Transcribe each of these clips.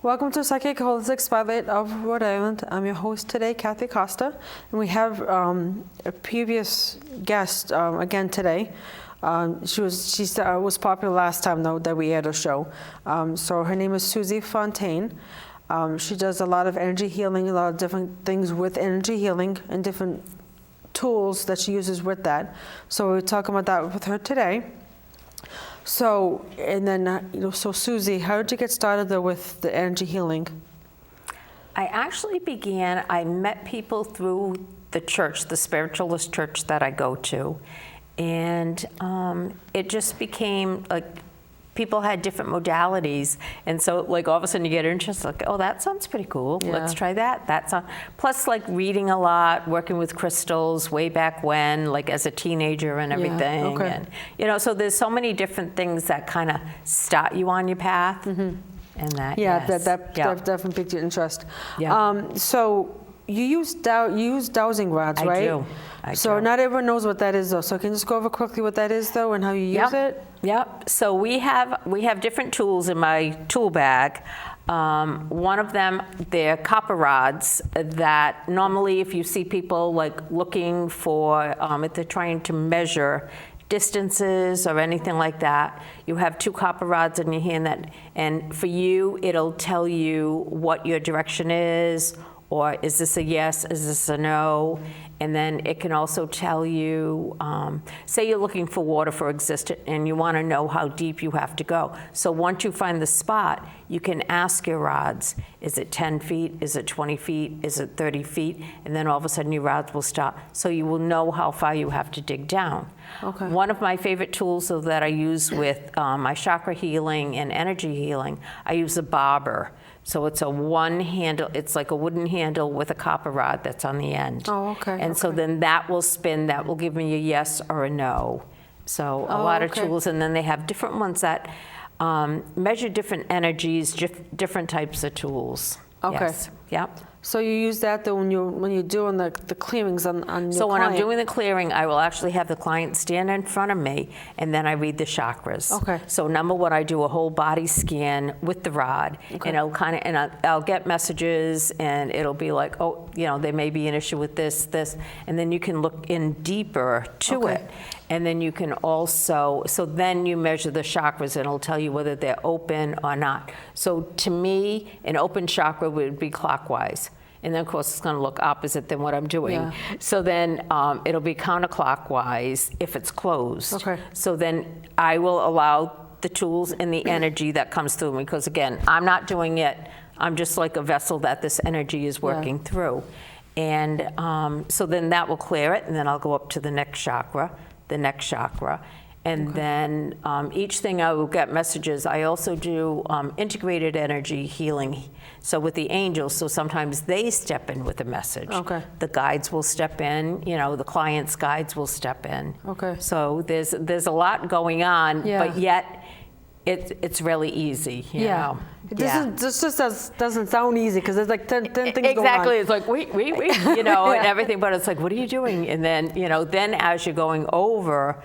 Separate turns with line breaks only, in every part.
Welcome to Psychic Holistic Spotlight of Rhode Island. I'm your host today, Kathy Costa, and we have a previous guest again today. She was popular last time though that we had a show. So her name is Susie Fontaine. She does a lot of energy healing, a lot of different things with energy healing, and different tools that she uses with that. So we're talking about that with her today. So, and then, so Susie, how did you get started though with the energy healing?
I met people through the church, the spiritualist church that I go to. And it just became like, people had different modalities, and so like all of a sudden you get interested, like, oh, that sounds pretty cool. Yeah. Let's try that. Plus like reading a lot, working with crystals way back when, like as a teenager and everything.
Yeah, okay.
And so there's so many different things that kind of start you on your path. Mm-hmm. And that,
yeah,
yes.
that definitely piqued your interest.
Yeah.
So you use dowsing rods, right?
I do.
So not everyone knows what that is though. So can you just go over quickly what that is though and how you use it?
Yep. So we have different tools in my tool bag. One of them, they're copper rods that normally if you see people like looking for, if they're trying to measure distances or anything like that, you have two copper rods in your hand and for you, it'll tell you what your direction is, or is this a yes, is this a no? And then it can also tell you, say you're looking for water for existence and you want to know how deep you have to go. So once you find the spot, you can ask your rods, is it 10 feet, is it 20 feet, is it 30 feet? And then all of a sudden your rods will stop. So you will know how far you have to dig down.
Okay.
One of my favorite tools that I use with my chakra healing and energy healing, I use a bobber. So it's a one handle, it's like a wooden handle with a copper rod that's on the end.
Oh, okay.
And so then that will spin, that will give me a yes or a no. So a lot of tools, and then they have different ones that measure different energies, different types of tools.
Okay.
Yes. Yep.
So you use that though when you're doing the clearings on your
So when
client.
I'm doing the clearing, I will actually have the client stand in front of me, and then I read the chakras.
Okay.
So number one, I do a whole body scan with the rod, and I'll get messages, and it'll be like, oh, there may be an issue with this, and then you can look in deeper to it. And then you can also, so then you measure the chakras and it'll tell you whether they're open or not. So to me, an open chakra would be clockwise. And then of course it's gonna look opposite than what I'm doing.
Yeah.
So then it'll be counterclockwise if it's closed.
Okay.
So then I will allow the tools and the energy that comes through me, because again, I'm not doing it, I'm just like a vessel that this energy is working through. And so then that will clear it, and then I'll go up to the next chakra. And then each thing I will get messages. I also do integrated energy healing. So with the angels, so sometimes they step in with a message.
Okay.
The guides will step in, the client's guides will step in.
Okay.
So there's a lot going on,
Yeah.
but yet it's really easy, you know.
This just doesn't sound easy because there's like 10 things going on.
Exactly. It's like, wait, and everything, but it's like, what are you doing? And then, then as you're going over,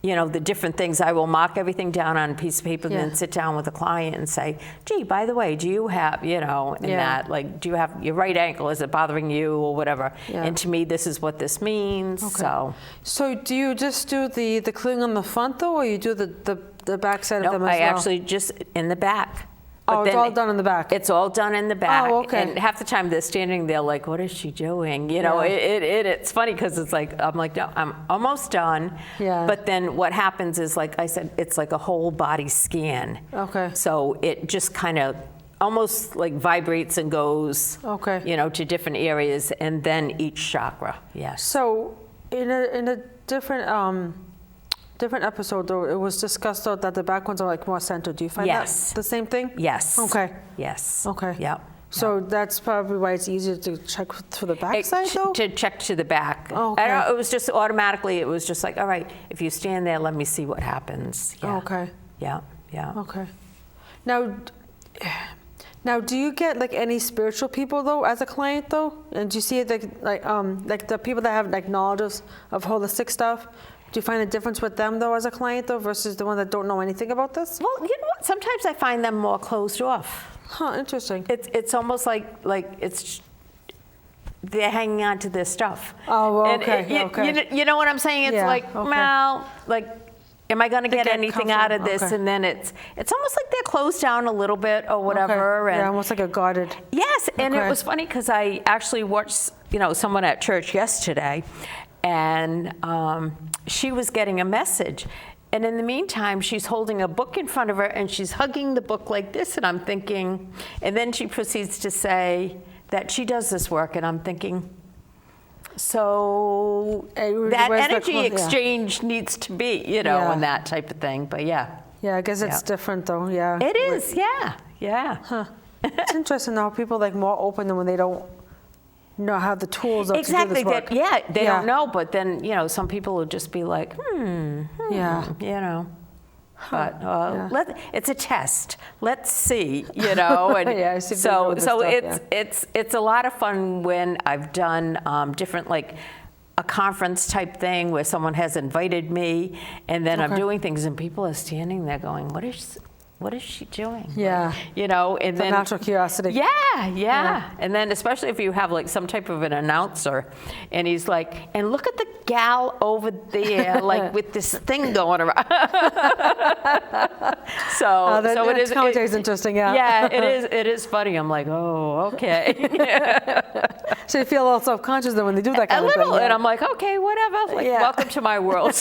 the different things, I will mark everything down on a piece of paper and then sit down with the client and say, gee, by the way, do you have, that, like, do you have your right ankle? Is it bothering you or whatever?
Yeah.
And to me, this is what this means.
Okay. So do you just do the clearing on the front though, or you do the back side of them as well?
I actually just in the back.
But it's all done in the back?
It's all done in the back.
Oh, okay.
And half the time they're standing there like, what is she doing? It's funny because it's like, I'm like, no, I'm almost done.
Yeah.
But then what happens is, like I said, it's like a whole body scan.
Okay.
So it just kind of almost like vibrates and goes, to different areas, and then each chakra, yes.
So in a different episode, though, it was discussed though that the back ones are like more centered. Do you find that the same thing?
Yes.
Okay.
Yes.
Okay.
Yep.
So that's probably why it's easier to check through the back side, though?
To check to the back.
Oh, okay.
I don't know, it was just automatically, it was just like, all right, if you stand there, let me see what happens. Yeah.
Okay.
Yeah.
Okay. Now, do you get like any spiritual people though as a client though? And do you see it like the people that have like knowledge of holistic stuff? Do you find a difference with them though as a client though versus the one that don't know anything about this?
Well, you know what? Sometimes I find them more closed off.
Huh, interesting.
It's almost like it's they're hanging on to their stuff.
Oh, well,
And
okay, okay.
You know what I'm saying? It's
Yeah,
like,
okay.
well, like, am I going to get
get
anything out of
comfortable,
this?
okay.
And then it's almost like they're closed down a little bit or whatever.
Okay.
And
Yeah, almost like a guarded.
yes, and it
Okay.
was funny because I actually watched, someone at church yesterday, and she was getting a message. And in the meantime, she's holding a book in front of her, and she's hugging the book like this, and I'm thinking, and then she proceeds to say that she does this work, and I'm thinking, so that
where's the
energy
yeah.
exchange needs to be,
Yeah.
and that type of thing. But yeah,
Yeah, I guess it's
Yeah.
different though, yeah.
it is, yeah.
Huh. It's interesting how people like more open than when they don't know how the tools up
Exactly.
to do this work.
They
Yeah.
don't know, but then some people will just be like,
Yeah.
But
Yeah.
it's a test. Let's see, And
Yeah, I see if they know
so
this
so
stuff,
it's a lot of fun when I've done different like a conference type thing where someone has invited me, and then I'm
Okay.
doing things, and people are standing there going, what is she doing?
Yeah.
And
The
then
natural curiosity.
yeah. And then especially if you have like some type of an announcer, and he's like, and look at the gal over there, like with this thing going around. so it is.
Commentary is interesting, yeah.
Yeah, it is. It is funny. I'm like, oh, okay.
So you feel a little self-conscious then when they do that
A
kind of thing.
little,
Yeah.
and I'm like, okay, whatever. Like,
Yeah.
welcome to my world.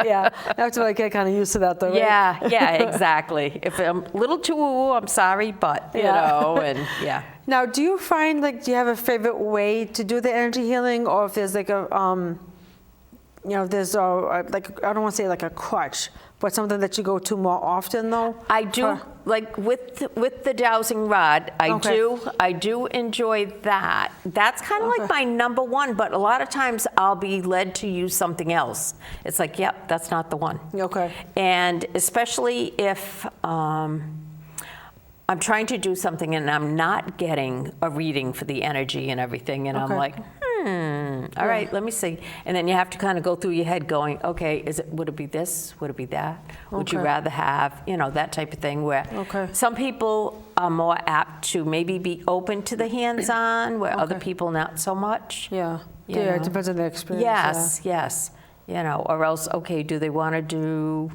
Yeah, I have to like get kind of used to that though, right?
Yeah, exactly. If I'm a little too woo, I'm sorry, but and yeah.
Now, do you find like, do you have a favorite way to do the energy healing, or if there's like a, there's like, I don't want to say like a crutch, but something that you go to more often though?
I do like with the dowsing rod.
Okay.
I do enjoy that. That's kind of like my number one. But a lot of times I'll be led to use something else. It's like, yep, that's not the one.
Okay.
And especially if I'm trying to do something and I'm not getting a reading for the energy and everything, and I'm
Okay.
like, all right, let me see. And then you have to kind of go through your head going, okay, would it be this? Would it be that? Would you
Okay.
rather have, that type of thing, where
Okay.
some people are more apt to maybe be open to the hands-on, where other
Okay.
people not so much.
Yeah.
You
Yeah,
know.
it depends on the experience.
Yes. Or else, okay, do they want to do,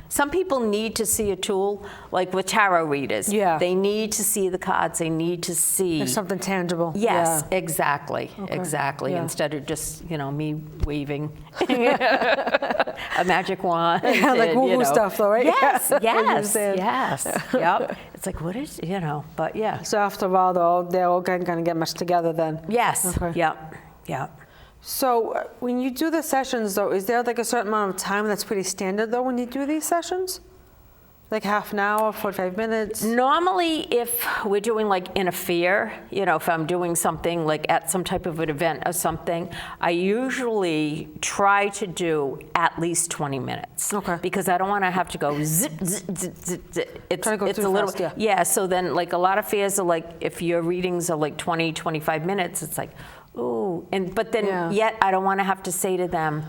some people need to see a tool, like with tarot readers.
Yeah.
They need to see the cards. They need to see.
There's something tangible.
Yes,
Yeah.
exactly.
Yeah.
Instead of just, me waving a magic wand.
Yeah, like
and,
woo-woo stuff though, right?
Yes,
What you
yes,
said.
yes. Yep. It's like, what is, but yeah.
So after a while, they all kind of get meshed together then.
Yes,
Okay.
yep.
So when you do the sessions though, is there like a certain amount of time that's pretty standard though when you do these sessions? Like half an hour, 45 minutes?
Normally, if we're doing like in a fair, if I'm doing something like at some type of an event or something, I usually try to do at least 20 minutes.
Okay.
Because I don't want to have to go zip, zip, zip, zip, zip. It's,
Try to go
it's
too
a little,
fast, yeah.
So then like a lot of fairs are like, if your readings are like 20, 25 minutes, it's like, ooh. But then yet I don't want to have to say to them,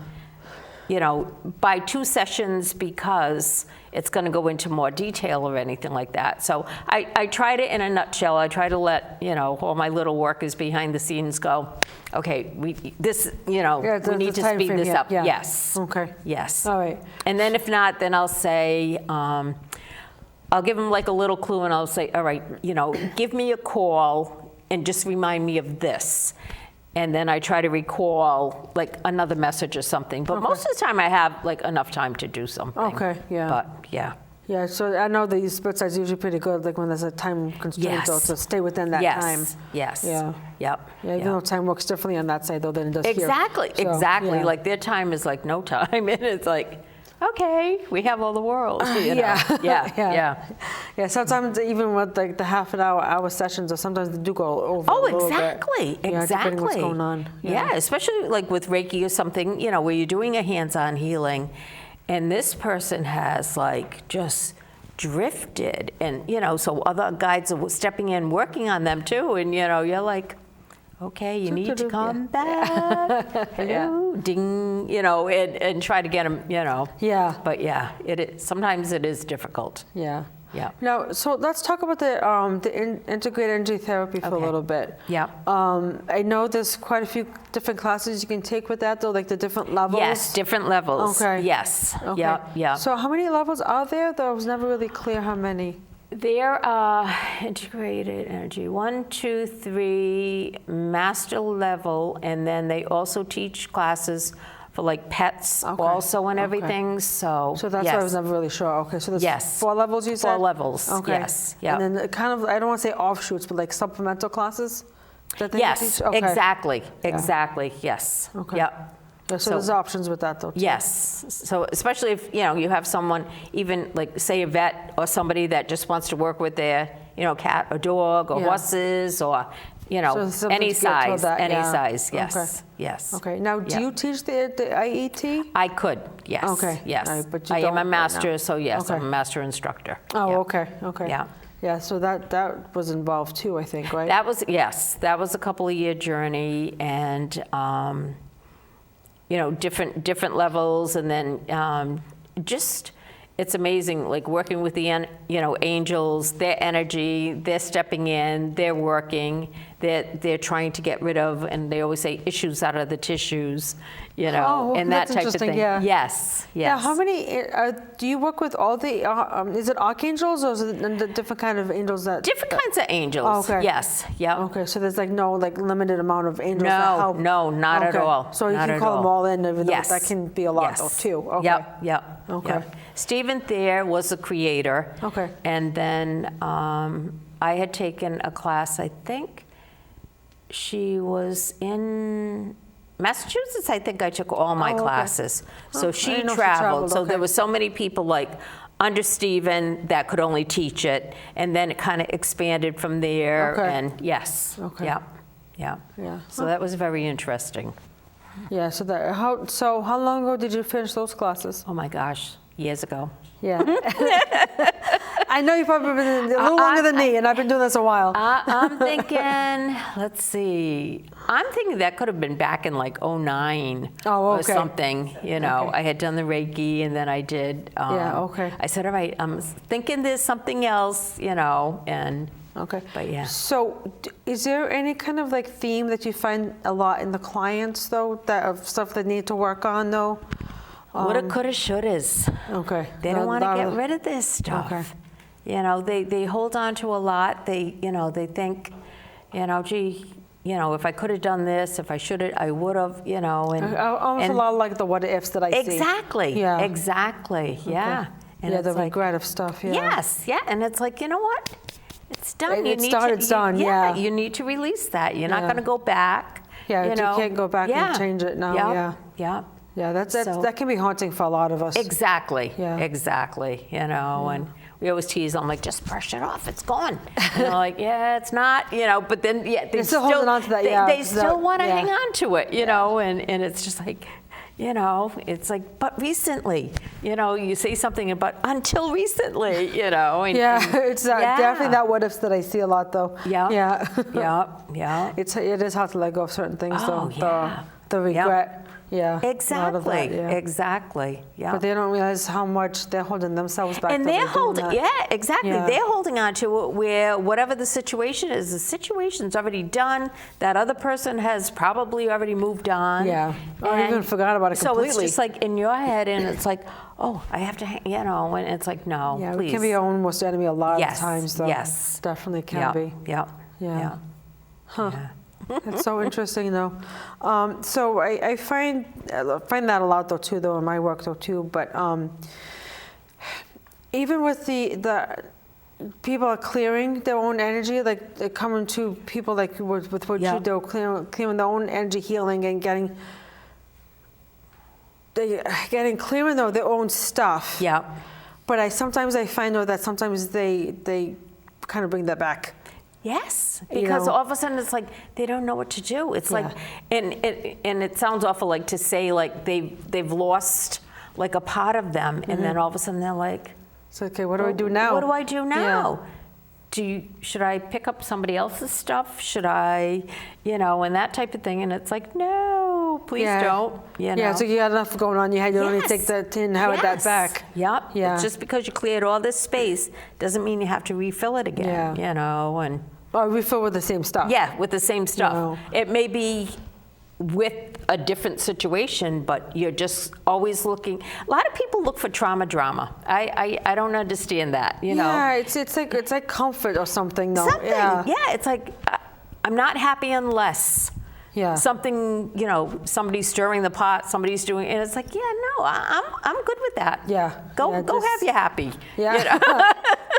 by 2 sessions because it's going to go into more detail or anything like that. So I tried it in a nutshell. I try to let, all my little workers behind the scenes go, okay, we need to speed this up.
Yeah.
Yes.
Okay.
Yes.
All right.
And then if not, then I'll say, I'll give them like a little clue and I'll say, all right, give me a call and just remind me of this. And then I try to recall like another message or something. But most of the time I have like enough time to do something.
Okay, yeah.
But yeah.
Yeah, so I know the split size is usually pretty good, like when there's a time constraint, though,
Yes.
to stay within that time.
Yes.
Yeah.
Yep.
Yeah, even though time works differently on that side, though, than it does
Exactly.
here. So,
Exactly.
yeah.
Like their time is like no time, and it's like, okay, we have all the world.
Yeah.
Yeah.
Yeah, sometimes even with like the half an hour sessions, or sometimes they do go over
Oh,
a little
exactly.
bit. Yeah, depending what's going on.
Yeah, especially like with Reiki or something, where you're doing a hands-on healing, and this person has like just drifted, and so other guides are stepping in, working on them too, and you're like, okay, you need to come back. Hello, ding, and try to get them,
Yeah.
But yeah, sometimes it is difficult.
Yeah.
Yeah.
Now, so let's talk about the integrated energy therapy for a little bit.
Yeah.
I know there's quite a few different classes you can take with that, though, like the different levels.
Yes, different levels.
Okay.
Yes.
Okay.
Yeah.
So how many levels are there? Though I was never really clear how many.
There are integrated energy, 1, 2, 3, master level, and then they also teach classes for like pets also and everything. So
that's
yes.
why I was never really sure. Okay, so there's 4 levels you said?
4 levels,
okay.
Yes. Yeah.
And then kind of, I don't want to say offshoots, but like supplemental classes that they
Yes,
teach? Okay.
exactly, yes.
Okay.
Yep.
Yeah, so there's options with that though too.
Yes, so especially if, you have someone, even like say a vet or somebody that just wants to work with their, cat or dog or horses or,
So
any size,
that,
yes,
Okay.
yes.
Okay, now do you teach the IET?
I could, yes.
Okay.
Yes.
All right, but you
I am
don't
a
right
master,
now.
so yes,
Okay.
I'm a master instructor.
Oh,
Yeah.
okay.
Yeah.
Yeah, so that was involved too, I think, right?
That was a couple of year journey, and different levels, and then just it's amazing, like working with the angels, their energy, they're stepping in, they're working, they're trying to get rid of, and they always say issues out of the tissues, and that
that's
type of thing.
yeah.
Yes.
Yeah, how many, do you work with all the, is it archangels or is it the different kind of angels that?
Different kinds of angels.
Okay.
Yes. Yeah.
Okay, so there's like no like limited amount of angels that help?
No, not at all.
So you
Not
can
at
call them all in, even though
Yes.
that can be a lot
Yes.
though too? Okay.
Yep.
Okay.
Yep. Stephen Thayer was the creator.
Okay.
And then I had taken a class, I think she was in Massachusetts. I think I took all my classes. So
I
she
didn't know she
traveled.
traveled,
So
okay.
there were so many people like under Stephen that could only teach it. And then it kind of expanded from there.
Okay.
And yes.
Okay.
Yeah.
Yeah.
So that was very interesting.
Yeah, so how long ago did you finish those classes?
Oh my gosh, years ago.
Yeah. I know you've probably been a little longer than me, and I've been doing this a while.
I'm thinking, let's see. I'm thinking that could have been back in like 09 or something. I had done the Reiki, and then I did. I said, all right, I'm thinking there's something else, and.
Okay.
But yeah.
So is there any kind of like theme that you find a lot in the clients though, that of stuff that need to work on though?
Woulda, coulda, shouldas.
Okay.
They don't want to get rid of this stuff.
Okay.
They hold on to a lot. They think, gee, if I could have done this, if I should have, I would have, and
almost a lot of like the what ifs that I see.
Exactly.
Yeah.
exactly. Yeah.
Okay.
And
yeah,
it's
the
like,
regret of stuff. Yeah.
Yes. Yeah. And it's like, you know what? It's done.
It's done. Yeah.
You need to release that. You're not going to go back.
Yeah. You can't go back and change it now.
Yeah.
Yeah. That can be haunting for a lot of us.
Exactly.
Yeah.
Exactly. And we always tease them like, just brush it off. It's gone. And they're like, yeah, it's not. But then they're
still holding on to that.
They still want to hang on to it. And it's just like. It's like, but recently, you say something about until recently, and,
it's definitely that what ifs that I see a lot though.
Yeah.
Yeah. It is hard to let go of certain things though.
Yeah.
The regret. Yeah.
Exactly. Exactly. Yeah.
But they don't realize how much they're holding themselves back.
And they're holding, exactly.
Yeah.
They're holding on to it where whatever the situation is, the situation's already done. That other person has probably already moved on.
Yeah. Or even forgot about it completely.
So it's just like in your head, and it's like, oh, I have to, and it's like, no,
yeah,
please.
We can be our own worst enemy a lot of times, though.
Yes.
Definitely can be.
Yeah.
Huh. Yeah. It's so interesting, though. So I find that a lot, though, too, though, in my work, though, too. But even with the people are clearing their own energy, like they're coming to people like with what you do, clearing their own energy, healing, and clearing though their own stuff.
Yeah.
But sometimes I find though that sometimes they kind of bring that back.
Yes, because all of a sudden it's like they don't know what to do. It's like, and it sounds awful, like to say like they've lost like a part of them, and then all of a sudden they're like,
so okay, what do I do now?
What do I do now? should I pick up somebody else's stuff? Should I, and that type of thing. And it's like, no, please don't,
Yeah, so you got enough going on. You only take that and have that back.
Yep.
Yeah.
Just because you cleared all this space doesn't mean you have to refill it again, and.
Or refill with the same stuff.
Yeah, with the same stuff. It may be with a different situation, but you're just always looking. A lot of people look for drama. I don't understand that.
Yeah, it's like comfort or something, though.
Something. Yeah, it's like I'm not happy unless.
Yeah.
Something, somebody's stirring the pot, somebody's doing, and it's like, no, I'm good with that.
Yeah.
Go have you happy.
Yeah.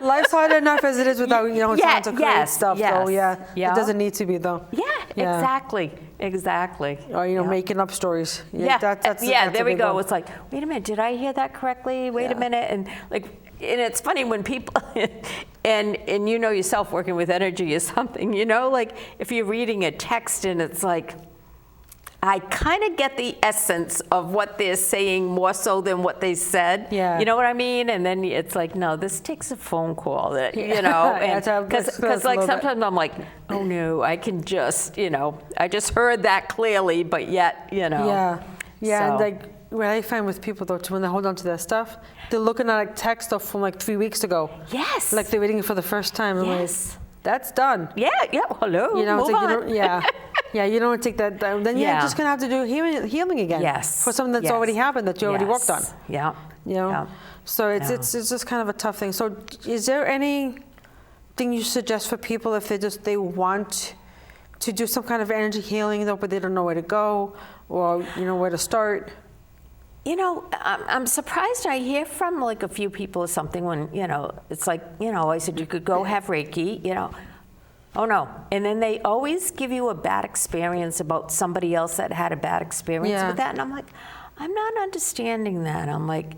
Life's hard enough as it is without, trying to create stuff. So it doesn't need to be though.
Yeah. Exactly.
Or making up stories. That's
there we go. It's like, wait a minute, did I hear that correctly? Wait a minute, and it's funny when people, and yourself working with energy is something, like if you're reading a text and it's like, I kind of get the essence of what they're saying more so than what they said. Yeah. You know what I mean? And then it's like, no, this takes a phone call that, because like sometimes I'm like, oh no, I can just, I just heard that clearly, but yet,
Yeah.
So.
And like, what I find with people though, too, when they hold on to their stuff, they're looking at like text stuff from like 3 weeks ago.
Yes.
Like they're reading it for the first time.
Yes.
Like, that's done.
Yeah. Hello.
Move on. You don't take that down. Then you're just gonna have to do healing again.
Yes.
For something that's already happened that you already worked on.
Yeah.
So it's just kind of a tough thing. So is there anything you suggest for people if they want to do some kind of energy healing though, but they don't know where to go or where to start?
I'm surprised I hear from like a few people or something when, it's like, I said you could go have Reiki, oh no. And then they always give you a bad experience about somebody else that had a bad experience with that. And I'm like, I'm not understanding that. I'm like,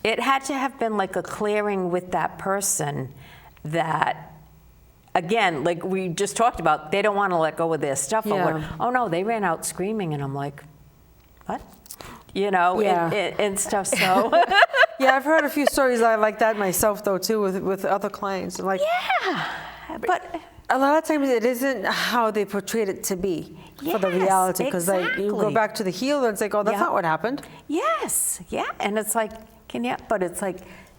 it had to have been like a clearing with that person that, again, like we just talked about, they don't want to let go of their stuff. Or what. Oh no, they ran out screaming. And I'm like, what? And stuff. So
I've heard a few stories like that myself though too with other clients. Like
but
a lot of times it isn't how they portrayed it to be for the reality, because like you go back to the healer and it's like, oh, that's not what happened.
Yes, and it's like, but it's like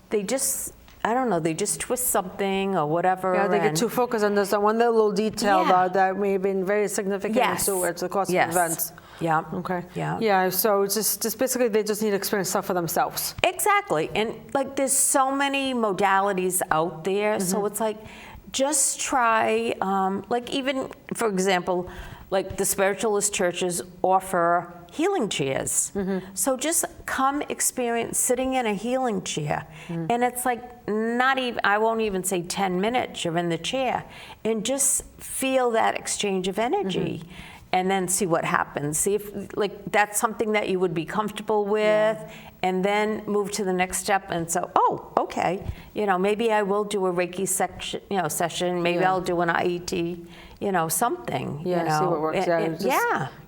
they just, I don't know, they just twist something or whatever.
Yeah, they get too focused on this one little detail that may have been very significant to the course of events.
Yeah.
Okay.
Yeah.
Yeah. So it's just basically they just need to experience stuff for themselves.
Exactly. And like there's so many modalities out there. So it's like, just try, like even, for example, like the spiritualist churches offer healing chairs. So just come experience sitting in a healing chair. And it's like not even, I won't even say 10 minutes, you're in the chair. And just feel that exchange of energy. And then see what happens. See if like that's something that you would be comfortable with, and then move to the next step. And so, oh, okay, maybe I will do a Reiki session. Maybe I'll do an IET, something.
See what works.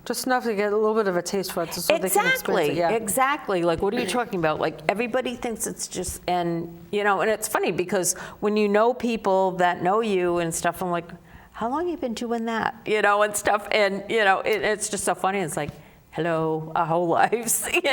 Just enough to get a little bit of a taste for it, so they can experience it.
Exactly. Like, what are you talking about? Like, everybody thinks it's just, and it's funny because when you know people that know you and stuff, I'm like, how long have you been doing that? And stuff. And, it's just so funny. It's like, hello, our whole lives,
It's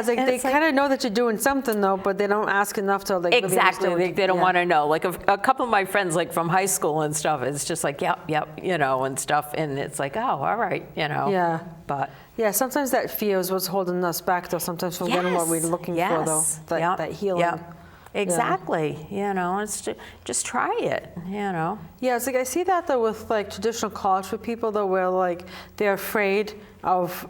like they kind of know that you're doing something, though, but they don't ask enough to, like,
exactly. They don't want to know. Like, a couple of my friends, like, from high school and stuff, it's just like, yep, and stuff. And it's like, oh, all right,
Yeah.
But.
Yeah, sometimes that fear is what's holding us back, though, sometimes from getting what we're looking for, though, that healing.
Exactly. It's just try it, Yeah,
it's like I see that though with like traditional college for people though, where like they're afraid of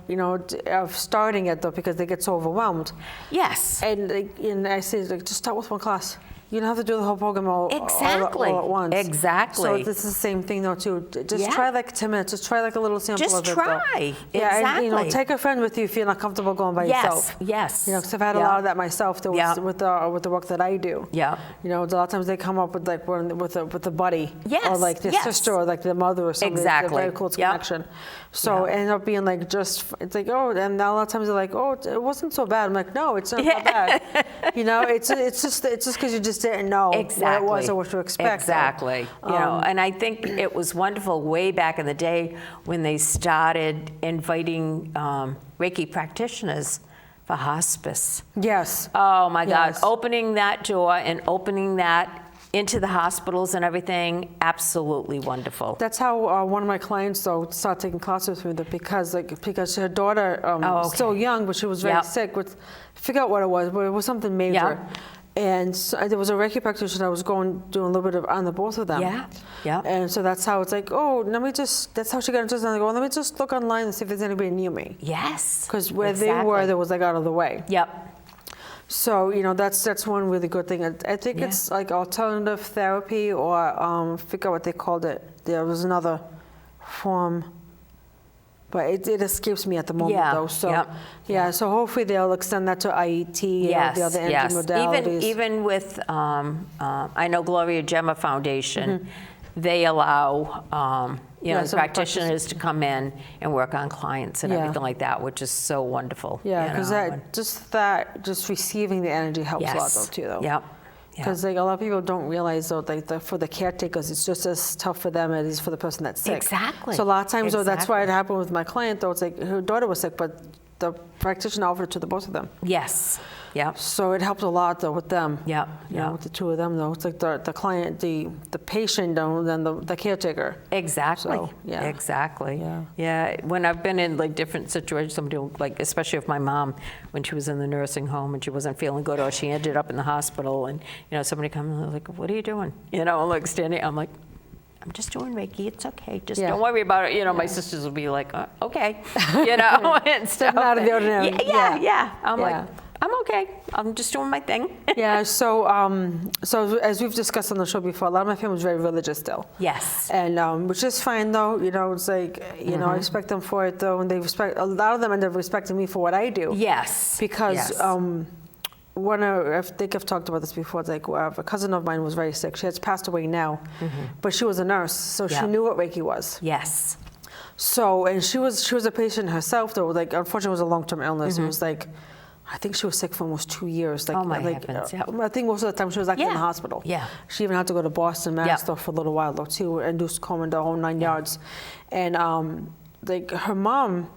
of starting it though because they get so overwhelmed.
Yes.
And I say like just start with one class. You don't have to do the whole program all at once.
Exactly.
So this is the same thing though too. Just try like 10 minutes. Just try like a little sample of it.
Just try.
Yeah,
exactly.
And take a friend with you if you're not comfortable going by yourself.
Yes.
Because I've had a lot of that myself though, with the work that I do.
Yeah.
A lot of times they come up with like with a buddy.
Yes.
Or like their sister or like their mother or something.
Exactly.
It's a very close connection. So it ended up being like like just, it's like, oh, and a lot of times they're like, oh, it wasn't so bad. I'm like, no, it's not that bad. You know, it's just because you just didn't know what it was or what to expect.
Exactly. You know, and I think it was wonderful way back in the day when they started inviting Reiki practitioners for hospice.
Yes.
Oh my God,
Yes.
opening that door and opening that into the hospitals and everything, absolutely wonderful.
That's how one of my clients though started taking classes with me because her daughter was still young, but she was very sick with, I forgot what it was, but it was something major.
Yeah.
And so there was a Reiki practitioner that was doing a little bit of on the both of them.
Yeah, yeah.
And so that's how it's like, oh, that's how she got interested. And I go, let me just look online and see if there's anybody near me.
Yes.
Because where they were, there was like out of the way.
Yep.
So, you know, that's one really good thing. I think it's like alternative therapy or I forget what they called it. There was another form, but it escapes me at the moment though. So, so hopefully they'll extend that to IET and the other energy modalities.
Even with, I know Gloria Gemma Foundation, they allow, you know, practitioners to come in and work on clients and everything like that, which is so wonderful.
Yeah, because just receiving the energy helps a lot though too though.
Yep.
Because like a lot of people don't realize though, like for the caretakers, it's just as tough for them as it is for the person that's sick.
Exactly.
So a lot of times though, that's why it happened with my client though. It's like her daughter was sick, but the practitioner offered it to the both of them.
Yes. Yeah.
So it helped a lot though with them.
Yeah.
You know, with the two of them though, it's like the client, the patient though, and then the caretaker.
Exactly.
So, yeah.
Exactly.
Yeah.
Yeah. When I've been in like different situations, somebody like, especially with my mom, when she was in the nursing home and she wasn't feeling good, or she ended up in the hospital, and you know, somebody comes and they're like, "What are you doing?" You know, I'm like standing. I'm like, I'm just doing Reiki. It's okay. Just don't worry about it. You know, my sisters will be like, okay, you know, and stuff.
Out of the ordinary.
Yeah. I'm like, I'm okay. I'm just doing my thing.
Yeah. So, so as we've discussed on the show before, a lot of my family is very religious still.
Yes.
And which is fine though. You know, it's like know, I respect them for it though, and they respect. A lot of them end up respecting me for what I do.
Yes.
Because. I think I've talked about this before. It's like a cousin of mine was very sick. She has passed away now, but she was a nurse, so she knew what Reiki was.
Yes.
So, and she was a patient herself, though. Like, unfortunately, it was a long-term illness. It was like, I think she was sick for almost 2 years. Like,
oh my heavens!
I think most of the time she was actually in the hospital.
Yeah.
She even had to go to Boston, Mass, though, for a little while, though, too, induced coma, the whole 9 yards. And like her mom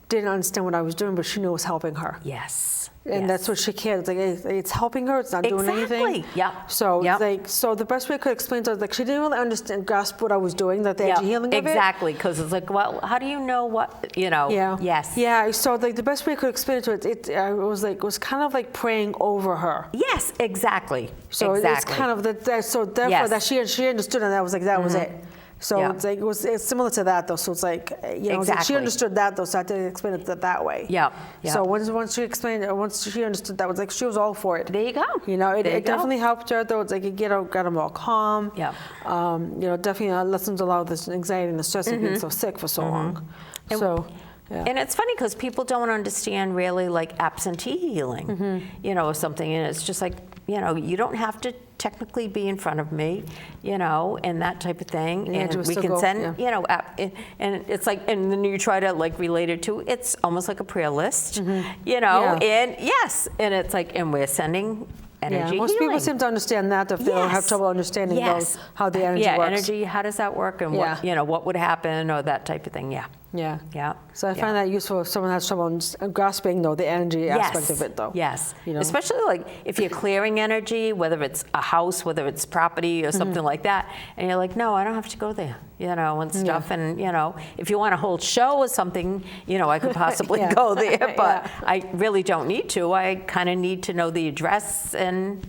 didn't understand what I was doing, but she knew it was helping her.
Yes.
And that's what she cared. It's like it's helping her. It's not doing anything.
Exactly. Yeah.
So like, so the best way I could explain to her, like, she didn't really grasp what I was doing, that the energy healing of it.
Exactly, because it's like, well, how do you know what, you know?
Yeah.
Yes.
Yeah. So like the best way I could explain it to her, it was kind of like praying over her.
Yes. Exactly.
So it's kind of so therefore that she understood, and that was like that was it. So it's like it's similar to that though. So it's like like she understood that though. So I had to explain it that way.
Yeah.
So once she explained it, once she understood that, was like she was all for it.
There you go.
You know, it definitely helped her though. It's like it got her more calm.
Yeah.
You know, definitely lessens a lot of this anxiety and the stress of being so sick for so long. So. Yeah.
And it's funny because people don't understand really like absentee healing, you know, or something. And it's just like, you know, you don't have to technically be in front of me, you know, and that type of thing. And we can send, you know, and it's like, and then you try to like relate it to, it's almost like a prayer list, you know, and and it's like, and we're sending energy
most
healing.
people seem to understand that if they don't have trouble understanding how the energy works.
Energy, how does that work, and what, you know, what would happen, or that type of thing. Yeah.
So I find that useful if someone has trouble grasping though the energy aspect of it though.
Yes.
You know?
Especially like if you're clearing energy, whether it's a house, whether it's property or something like that, and you're like, no, I don't have to go there, you know, and stuff. And you know, if you want a whole show or something, you know, I could possibly go there, but I really don't need to. I kind of need to know the address and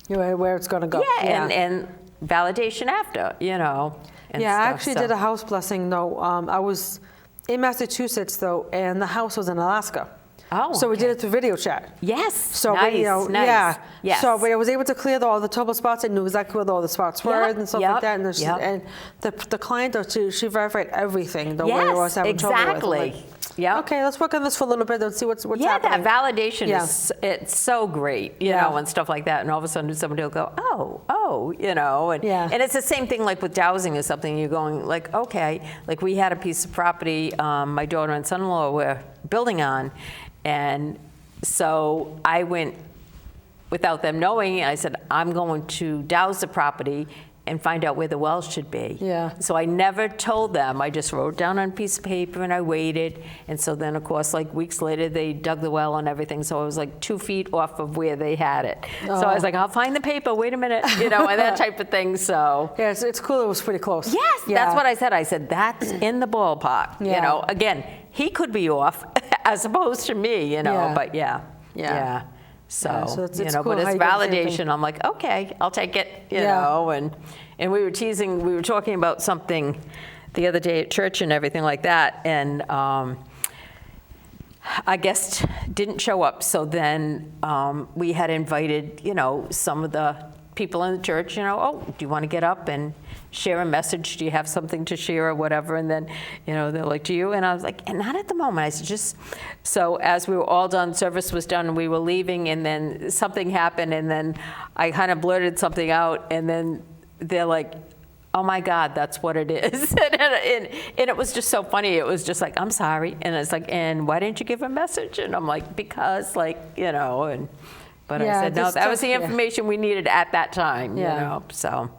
where it's going to go.
And validation after, you know. And
I actually did a house blessing though. I was in Massachusetts though, and the house was in Alaska.
Oh,
so we did it through video chat.
Yes.
So
nice,
you know,
nice. Yes.
So I was able to clear all the trouble spots. I knew exactly where all the spots were and stuff like that. And, and the client though, she verified everything the way I was having trouble with.
Yeah.
Okay, let's work on this for a little bit. Let's see what's
Yeah,
happening.
that validation
Yeah.
it's so great, you
Yeah.
know, and stuff like that. And all of a sudden somebody will go, oh, you know. And,
Yeah.
and it's the same thing like with dowsing or something. You're going like, okay, like we had a piece of property my daughter and son-in-law were building on. And so I went, without them knowing, I said, I'm going to douse the property and find out where the wells should be.
Yeah.
So I never told them. I just wrote it down on a piece of paper and I waited. And so then, of course, like weeks later, they dug the well and everything. So I was like 2 feet off of where they had it. So I was like, I'll find the paper. Wait a minute, you know, and that type of thing. So
Yeah, it's cool. It was pretty close.
yes,
Yeah.
that's what I said. I said that's in the ballpark.
Yeah.
You know, again, he could be off as opposed to me. You know,
Yeah.
but yeah.
Yeah.
So,
Yeah, so it's
you know,
cool
but
how
it's
you do the same thing.
validation. I'm like, okay, I'll take it, you
Yeah.
know. And we were talking about something the other day at church and everything like that. And I guess didn't show up. So then we had invited, you know, some of the people in the church, you know, oh, do you want to get up and share a message? Do you have something to share or whatever? And then, you know, they're like, do you? And I was like, and not at the moment. I said, just, so as we were all done, service was done, and we were leaving, and then something happened, and then I kind of blurted something out, and then they're like, oh my God, that's what it is. and it was just so funny. It was just like, I'm sorry. And it's like, and why didn't you give a message? And I'm like, because, like, you know, and but
Yeah,
I said, no,
just
that was
tough,
the information we needed at that time,
Yeah.
you know, so,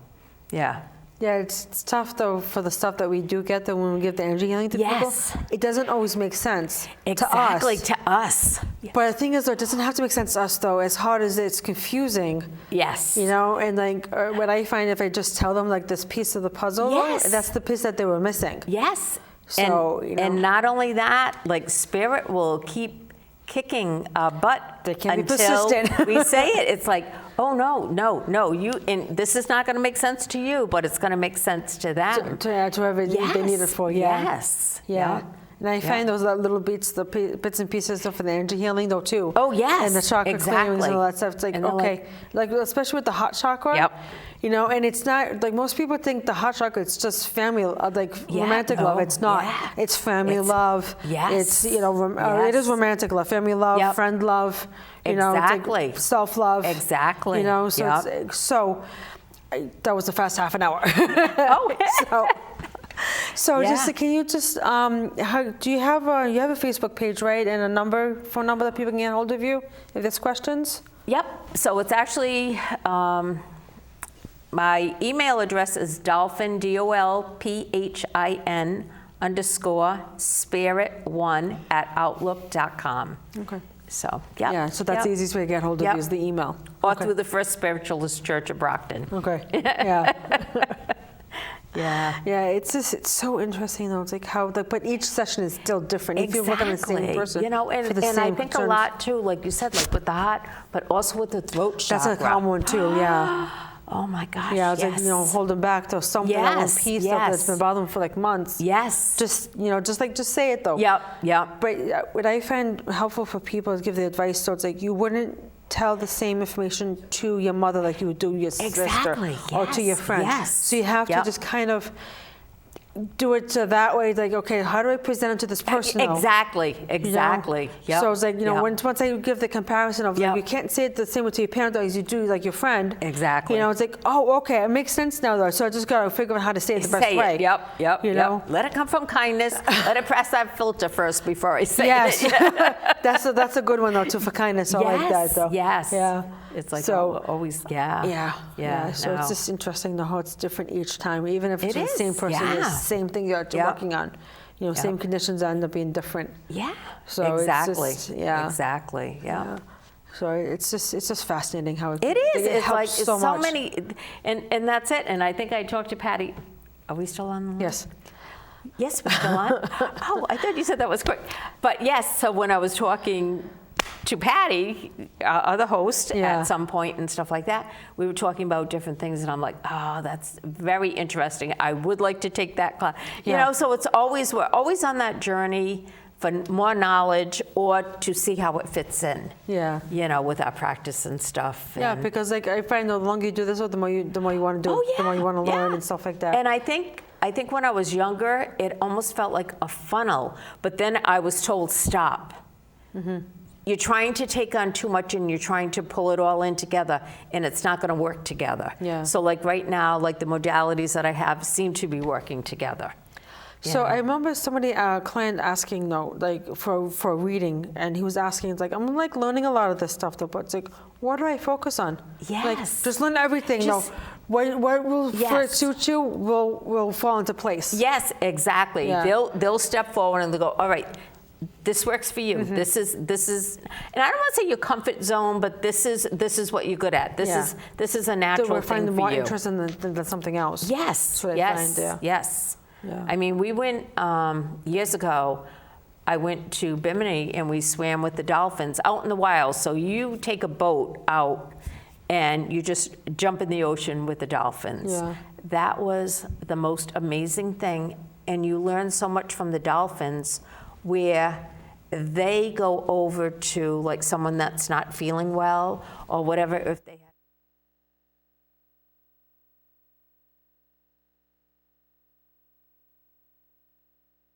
yeah.
Yeah, it's tough though for the stuff that we do get that when we give the energy healing to
Yes.
people. It doesn't always make sense
Exactly,
to us.
to us.
But the thing is, though, it doesn't have to make sense to us though. As hard as it's confusing,
Yes.
you know. And like, what I find if I just tell them like this piece of the puzzle,
Yes.
that's the piece that they were missing.
Yes.
So,
and,
you know.
and not only that, like spirit will keep kicking butt
They can be
until
persistent.
we say it. It's like, oh no, you, and this is not going to make sense to you, but it's going to make sense to them.
To whoever they need it for, yeah.
Yes.
Yeah. And I find those little bits and pieces for the energy healing though too.
Oh, yes,
And the chakra clearings and all that stuff. It's like,
And they're
okay, like especially with the heart chakra.
Yep.
You know, and it's not like most people think the heart chakra. It's just family, like
Yeah,
romantic love.
no,
It's not.
yeah.
It's family
It's-
love.
yes,
It's it is
yes.
romantic love, family love,
Yep.
friend love. You know, it's
Exactly.
like self love.
Exactly.
You know, so
Yep.
that was the fast half an hour.
Oh.
So
Yeah.
just can you just do you have a Facebook page, right, and a phone number that people can get hold of you if there's questions?
Yep. So it's actually my email address is dolphin DOLPHIN _spirit1@outlook.com.
Okay.
So yeah.
Yeah, so that's the easiest way to get hold of
Yep.
you is the email.
Or
Okay.
through the First Spiritualist Church of Brockton.
Okay. Yeah.
Yeah.
Yeah, it's so interesting though. It's like how but each session is still different. If you're working on the same person,
You know, and,
for the
and I
same
think
concerns.
a lot too, like you said, like with the heart, but also with the throat chakra.
That's a common one too. Yeah.
Oh my gosh.
Yeah, it's
yes.
like holding back to something that one
Yes,
piece that's
yes.
been bothering them for like months.
Yes.
Just just say it though.
Yep.
But what I find helpful for people is give the advice. So it's like you wouldn't tell the same information to your mother like you would do your sister or to your
Yes,
friend.
yes.
So you have to
Yep.
just kind of do it to that way. Like, okay, how do I present it to this person? though?
Exactly.
You know?
Exactly. Yep.
So it's like,
Yep.
once I give the comparison of, like,
Yep.
you can't say it the same way to your parent as you do, like, your friend.
Exactly.
It's like, oh, okay, it makes sense now, though. So I just got to figure out how to say it the best
Say
way.
it. Yep.
You know?
Let it come from kindness. Let it press that filter first before I say
Yes.
it.
That's a good one, though, too, for kindness. I like that, though.
Yes.
Yeah.
It's like
So-
always, yeah.
So
no.
it's just interesting though how it's different each time, even if it's
It
the same
is,
person, it's
yeah.
the same thing you're
Yep.
working on. Same conditions end up being different.
Yeah.
So it's
exactly.
just- yeah.
Exactly. Yeah.
So it's just fascinating how
It is. It's
helps
like
so
so
much.
many, and that's it. And I think I talked to Patty. Are we still on the line?
Yes.
Yes, we're still on. Oh, I thought you said that was quick. But yes, so when I was talking to Patty, other host,
Yeah.
at some point and stuff like that, we were talking about different things, and I'm like, oh, that's very interesting. I would like to take that class. You
Yeah.
know, so we're always on that journey for more knowledge or to see how it fits in.
Yeah.
With our practice and stuff.
Yeah,
and-
because like I find the longer you do this, the more you want to do,
Oh,
the more you want to
yeah.
learn and stuff like that.
And I think I think when I was younger, it almost felt like a funnel, but then I was told stop. You're trying to take on too much and you're trying to pull it all in together, and it's not going to work together.
Yeah.
So like right now, like the modalities that I have seem to be working together.
So I remember somebody, a client asking, though, like for reading, and he was asking, it's like, I'm like learning a lot of this stuff, though, but it's like, what do I focus on?
Yes.
Like, just learn everything.
Just-
no, what will for it
Yes.
suit you will fall into place.
Yes, exactly.
Yeah.
They'll step forward and they'll go, all right, this works for you. This is, and I don't want to say your comfort zone, but this is what you're good at.
Yeah.
This is a
So
natural
we're
thing
finding
for
more
you.
interesting than something else.
Yes,
That's what I
yes,
find, yeah.
yes.
Yeah.
I mean, we went years ago. I went to Bimini and we swam with the dolphins out in the wild. So you take a boat out and you just jump in the ocean with the dolphins.
Yeah.
That was the most amazing thing, and you learn so much from the dolphins, where they go over to like someone that's not feeling well or whatever, if they